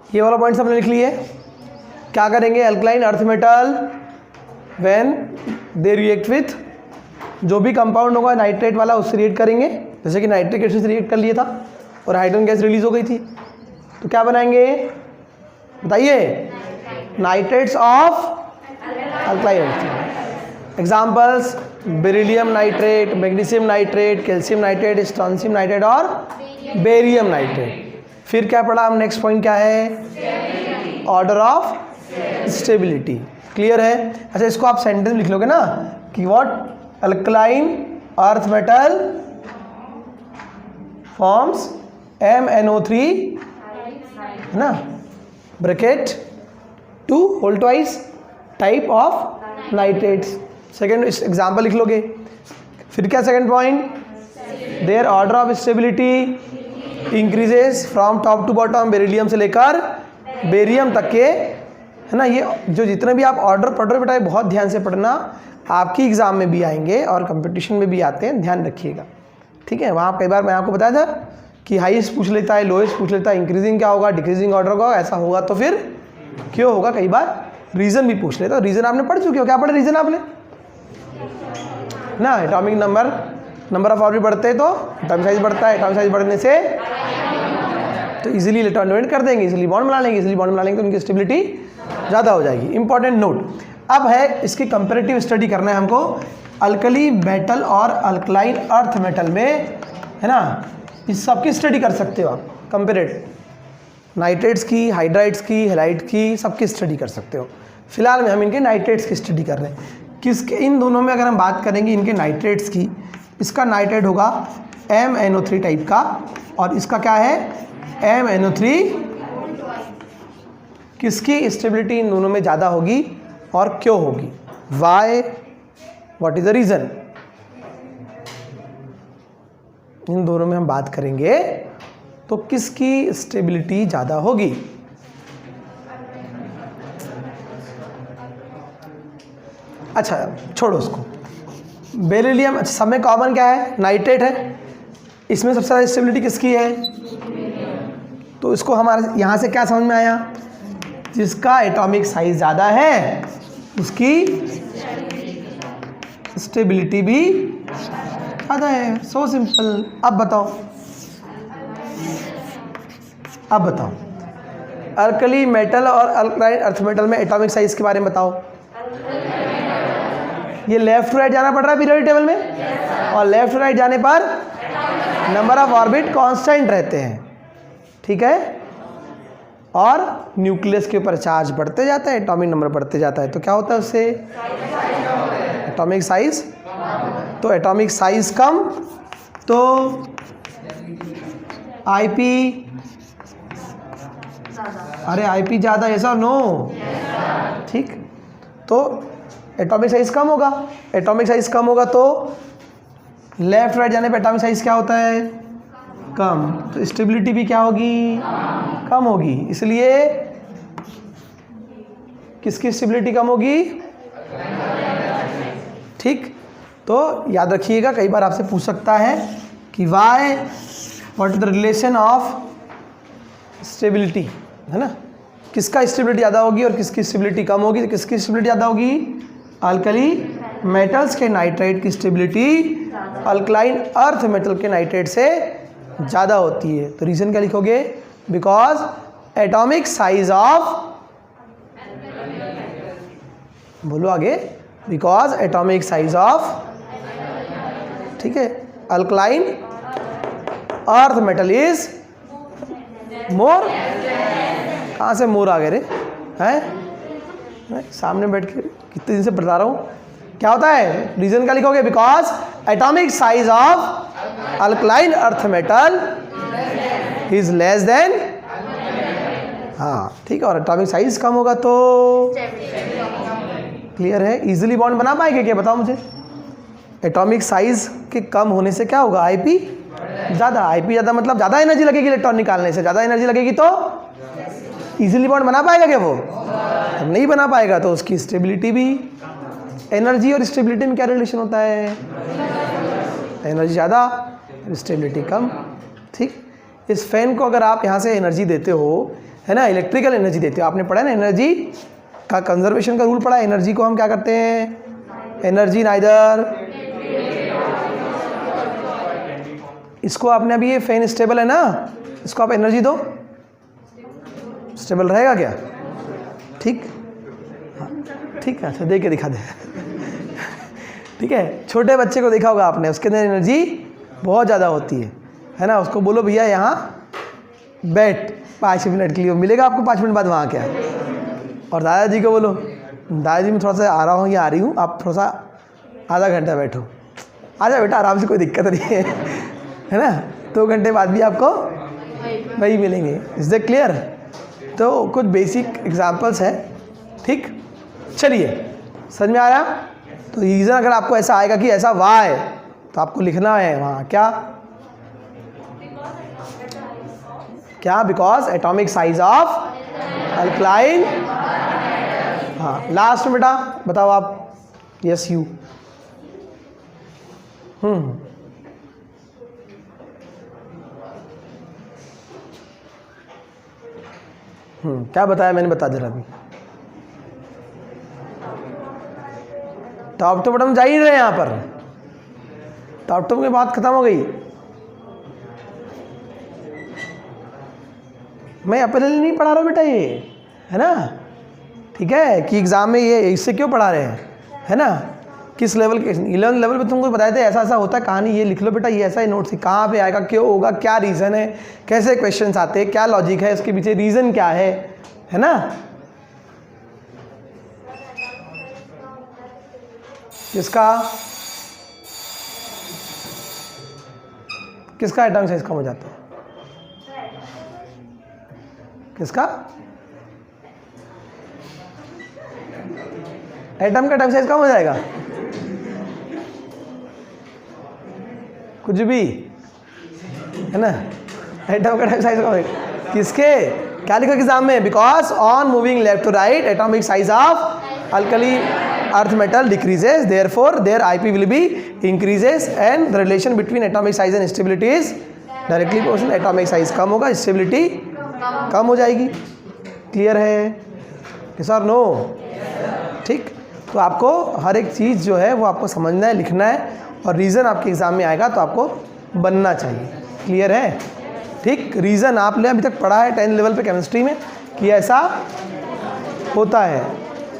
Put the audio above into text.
ये वाला पॉइंट हमने लिख लिए। क्या करेंगे? Alkaline earth metal when they react with, जो भी कंपाउंड होगा नाइट्रेट वाला उससे रिएक्ट करेंगे। जैसे कि नाइट्रिक एसिड से रिएक्ट कर लिया था और हाइड्रोजन गैस रिलीज हो गई थी, तो क्या बनाएंगे बताइए? Nitrates of alkaline earth. Examples beryllium nitrate, magnesium nitrate, calcium nitrate, strontium nitrate और बेरियम नाइट्रेट। फिर क्या पढ़ा हम? नेक्स्ट पॉइंट क्या है? Order of stability. क्लियर है? अच्छा, इसको आप सेंटेंस लिख लोगे ना कि what alkaline earth metal forms MnO3, है ना, bracket 2 whole twice type of nitrates. Second example लिख लोगे। फिर क्या second point? Their order of stability increases from top to bottom, beryllium से लेकर बेरियम तक के, है ना। ये जो जितने भी आप ऑर्डर पढ़ रहे हो बेटा, बहुत ध्यान से पढ़ना, आपकी एग्जाम में भी आएंगे और कंपटीशन में भी आते हैं, ध्यान रखिएगा, ठीक है। वहाँ कई बार मैं आपको बताया था कि हाईएस्ट पूछ लेता है, लोएस्ट पूछ लेता है, इंक्रीजिंग क्या होगा, डिक्रीजिंग ऑर्डर होगा, ऐसा होगा तो फिर क्यों होगा। कई बार रीज़न भी पूछ लेता है। रीज़न आपने पढ़ चुके हो, क्या पढ़े रीज़न आपने ना? एटॉमिक नंबर ऑफ ऑर्बिट बढ़ते हैं तो एटॉमिक साइज बढ़ता है, एटॉमिक साइज बढ़ने से तो इजीली इलेक्ट्रॉन डोनेट कर देंगे, इजीली बॉन्ड बना लेंगे, इजीली बॉन्ड बना लेंगे तो उनकी स्टेबिलिटी ज़्यादा हो जाएगी। Important note. अब है इसकी कंपैरेटिव स्टडी करना है हमको अल्कली मेटल और अल्कलाइन अर्थ मेटल में, है ना। इस सब की स्टडी कर सकते हो आप, कंपेरेटिव नाइट्रेट्स की, हाइड्राइड्स की, हैलाइड की, सबकी स्टडी कर सकते हो। फिलहाल में हम इनके नाइट्रेट्स की स्टडी कर रहे हैं। किसके? इन दोनों में अगर हम बात करेंगे इनके नाइट्रेट्स की, इसका नाइट्रेट होगा MnO3 टाइप का और इसका क्या है? MnO3। किसकी स्टेबिलिटी इन दोनों में ज़्यादा होगी और क्यों होगी? Why, what is the reason? इन दोनों में हम बात करेंगे तो किसकी स्टेबिलिटी ज़्यादा होगी? अच्छा छोड़ो उसको। बेरिलियम सब में कॉमन क्या है? नाइट्रेट है। इसमें सबसे ज़्यादा स्टेबिलिटी किसकी है? तो इसको हमारे यहाँ से क्या समझ में आया? जिसका एटॉमिक साइज ज़्यादा है उसकी स्टेबिलिटी भी ज़्यादा है। So simple. अब बताओ अल्कली मेटल और अल्कलाइन अर्थ मेटल में एटॉमिक साइज के बारे में बताओ। ये लेफ्ट टू राइट जाना पड़ रहा है पीरियोडिक टेबल में, और लेफ्ट टू राइट जाने पर नंबर ऑफ ऑर्बिट कांस्टेंट रहते हैं, ठीक है। और न्यूक्लियस के ऊपर चार्ज बढ़ते जाता है, एटॉमिक नंबर बढ़ते जाता है, तो क्या होता है उससे? Atomic size. तो एटॉमिक साइज कम तो आईपी, अरे आईपी ज़्यादा, ऐसा नो, ठीक। तो एटॉमिक साइज कम होगा, एटॉमिक साइज कम होगा तो लेफ्ट राइट जाने पे एटॉमिक साइज क्या होता है? कम। तो स्टेबिलिटी भी क्या होगी? कम होगी। इसलिए किसकी स्टेबिलिटी कम होगी? ठीक। तो याद रखिएगा, कई बार आपसे पूछ सकता है कि why, what is the relation of stability, है ना। किसका स्टेबिलिटी ज़्यादा होगी और किसकी स्टेबिलिटी कम होगी? तो किसकी स्टेबिलिटी ज़्यादा होगी? अल्कली मेटल्स के नाइट्रेट की स्टेबिलिटी अल्कलाइन अर्थ मेटल के नाइट्रेट से ज़्यादा होती है। तो रीज़न क्या लिखोगे? बिकॉज एटॉमिक साइज ऑफ, बोलो आगे, बिकॉज एटॉमिक साइज ऑफ, ठीक है, alkaline earth metal is more. कहाँ से मोर आ गए रे? हैं सामने बैठ के कितने दिन से बता रहा हूँ। क्या होता है? रीजन क्या लिखोगे? Because atomic size of alkaline earth metal is less than, हाँ ठीक है, और एटॉमिक साइज कम होगा तो क्लियर है। इजीली बॉन्ड बना पाएंगे क्या? बताओ मुझे। एटॉमिक साइज के कम होने से क्या होगा? आईपी ज़्यादा। आईपी ज़्यादा मतलब ज़्यादा एनर्जी लगेगी इलेक्ट्रॉन निकालने से, ज़्यादा एनर्जी लगेगी तो इजीली बॉन्ड बना पाएगा क्या? वो नहीं बना पाएगा, तो उसकी स्टेबिलिटी भी। एनर्जी और स्टेबिलिटी में क्या रिलेशन होता है? एनर्जी ज़्यादा स्टेबिलिटी कम। ठीक, इस फैन को अगर आप यहाँ से एनर्जी देते हो, है ना, इलेक्ट्रिकल एनर्जी देते हो, आपने पढ़ा है ना एनर्जी का कंजर्वेशन का रूल पढ़ा है। एनर्जी को हम क्या करते हैं, एनर्जी नाइदर, इसको आपने अभी, ये फैन स्टेबल है ना, इसको आप एनर्जी दो, स्टेबल रहेगा क्या? ठीक, हाँ ठीक है, अच्छा दे के दिखा दे। ठीक है, छोटे बच्चे को देखा होगा आपने, उसके अंदर एनर्जी बहुत ज़्यादा होती है ना, उसको बोलो भैया यहाँ बैठ 5 मिनट के लिए, मिलेगा आपको 5 मिनट बाद वहाँ क्या। और दादाजी को बोलो दादाजी मैं थोड़ा सा आ रहा हूँ या आ रही हूँ, आप थोड़ा सा आधा घंटा बैठो, आजा बेटा आराम से, कोई दिक्कत नहीं है ना, 2 घंटे बाद भी आपको वही मिलेंगे। Is that clear? तो कुछ बेसिक एग्जांपल्स हैं। ठीक, चलिए समझ में आया? तो रीज़न अगर आपको ऐसा आएगा कि ऐसा वाई, तो आपको लिखना है वहाँ क्या क्या, because atomic size of alkaline. हाँ लास्ट में बेटा बताओ आप, यस यू। क्या बताया मैंने, बता दे रहा अभी। टॉप टू बॉटम जा ही रहे हैं यहाँ पर, टॉप टू की बात खत्म हो गई। मैं अपने लिए नहीं पढ़ा रहा बेटा, ये है ना, ठीक है, कि एग्ज़ाम में ये इससे क्यों पढ़ा रहे हैं, है ना, किस लेवल के 11 लेवल पे तुमको बताए थे ऐसा ऐसा होता है, कहानी ये लिख लो बेटा, ये ऐसा ही नोट से कहाँ पे आएगा, क्यों होगा, क्या रीज़न है, कैसे क्वेश्चंस आते हैं, क्या लॉजिक है इसके पीछे, रीज़न क्या है ना। किसका एटॉमिक साइज कम हो जाता है, किसका एटम का एटॉमिक साइज कम हो जाएगा, कुछ भी है ना, एटम का एटॉमिक साइज कम होगा किसके, क्या लिखा एग्जाम में, because on moving left to right atomic size of alkali earth metal decreases, therefore their IP will be increases and the relation between atomic size and stability is directly proportional. Atomic size कम होगा, stability कम हो जाएगी। Clear है, yes और no? ठीक, तो आपको हर एक चीज़ जो है वो आपको समझना है, लिखना है, और रीज़न आपके एग्ज़ाम में आएगा तो आपको बनना चाहिए। क्लियर है? ठीक, रीज़न आपने अभी तक पढ़ा है 10 लेवल पे केमिस्ट्री में कि ऐसा होता है,